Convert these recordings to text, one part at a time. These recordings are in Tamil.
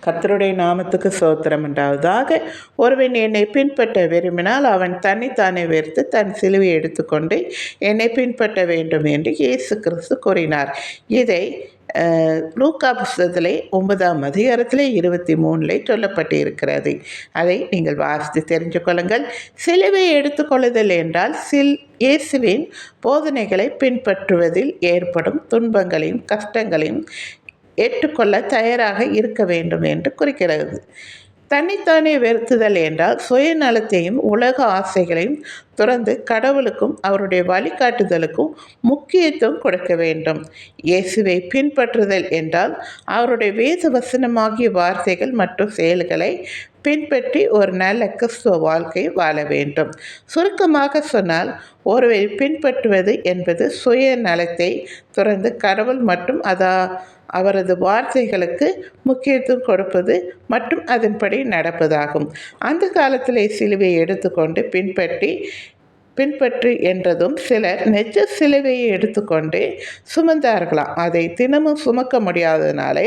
கர்த்தருடைய நாமத்துக்கு ஸ்தோத்திரம் உண்டாவதாக. ஒருவன் என்னை பின்பற்ற விரும்பினால் அவன் தன்னைத்தானே வெறுத்து தன் சிலுவை எடுத்துக்கொண்டு என்னை பின்பற்ற வேண்டும் என்று இயேசு கிறிஸ்து கூறினார். இதை லூக்கா புஸ்தகத்திலே 9ஆம் அதிகாரத்திலே 23 சொல்லப்பட்டு இருக்கிறது. அதை நீங்கள் வாசித்து தெரிஞ்சு கொள்ளுங்கள். சிலுவை எடுத்துக்கொள்ளுதல் என்றால் இயேசுவின் போதனைகளை பின்பற்றுவதில் ஏற்படும் துன்பங்களையும் கஷ்டங்களையும் ஏற்றுக்கொள்ள தயாராக இருக்க வேண்டும் என்று குறிக்கிறது. தன்னைத்தானே வெறுத்துதல் என்றால் சுயநலத்தையும் உலக ஆசைகளையும் துறந்து கடவுளுக்கும் அவருடைய வழிகாட்டுதலுக்கும் முக்கியத்துவம் கொடுக்க வேண்டும். இயேசுவை பின்பற்றுதல் என்றால் அவருடைய வேத வசனமாகிய வார்த்தைகள் மற்றும் செயல்களை பின்பற்றி ஒரு நல்ல கிறிஸ்துவ வாழ்க்கை வாழ வேண்டும். சுருக்கமாக சொன்னால், ஒருவரை பின்பற்றுவது என்பது சுயநலத்தை துறந்து கடவுள் மற்றும் அவரது வார்த்தைகளுக்கு முக்கியத்துவம் கொடுப்பது மற்றும் அதன்படி நடப்பதாகும். அந்த காலத்திலே சிலுவையை எடுத்துக்கொண்டு பின்பற்று என்றதும் சிலர் நெஜ சிலுவையை எடுத்துக்கொண்டு சுமந்தார்களாம். அதை தினமும் சுமக்க முடியாததுனாலே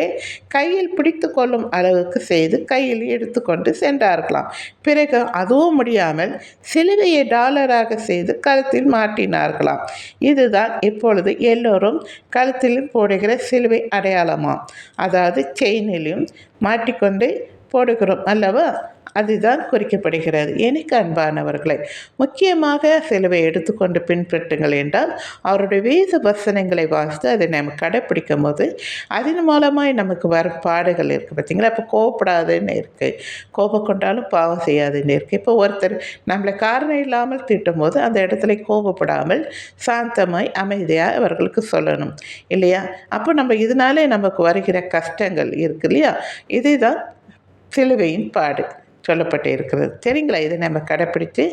கையில் பிடித்து கொள்ளும் அளவுக்கு செய்து கையில் எடுத்துக்கொண்டு சென்றார்களாம். பிறகு அதுவும் முடியாமல் சிலுவையை டாலராக செய்து கழுத்தில் மாட்டினார்களாம். இதுதான் இப்பொழுது எல்லோரும் கழுத்தில் போடுகிற சிலுவை அடையாளமாம். அதாவது செயினிலும் மாட்டிக்கொண்டு போடுகிறோம் அல்லவா, அதுதான் குறிக்கப்படுகிறது. எனக்கு அன்பானவர்களை, முக்கியமாக சிலுவை எடுத்துக்கொண்டு பின்பற்றுங்கள் என்றால் அவருடைய வேத வசனங்களை வாசித்து அதை நம்ம கடைப்பிடிக்கும் போது அதன் மூலமாய் நமக்கு வரும் பாடுகள் இருக்குது. பார்த்திங்களா, இப்போ கோபப்படாதுன்னு இருக்குது, கோபம் கொண்டாலும் பாவம் செய்யாதுன்னு இருக்குது. இப்போ ஒருத்தர் நம்மளை காரணம் இல்லாமல் திட்டும் போது அந்த இடத்துல கோபப்படாமல் சாந்தமாய் அமைதியாக அவர்களுக்கு சொல்லணும் இல்லையா. அப்போ நம்ம இதனாலே நமக்கு வருகிற கஷ்டங்கள் இருக்கு இல்லையா, இதுதான் சிலுவையின் பாடு சொல்லப்பட்டு இருக்கிறது. சரிங்களா, இதை நம்ம கடைப்பிடித்து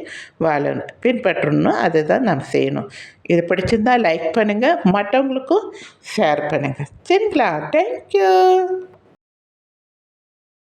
வாழணும், பின்பற்றணும், அதுதான் நம்ம செய்யணும். இது பிடிச்சிருந்தால் லைக் பண்ணுங்கள், மற்றவங்களுக்கும் ஷேர் பண்ணுங்கள். சரிங்களா, தேங்க்யூ.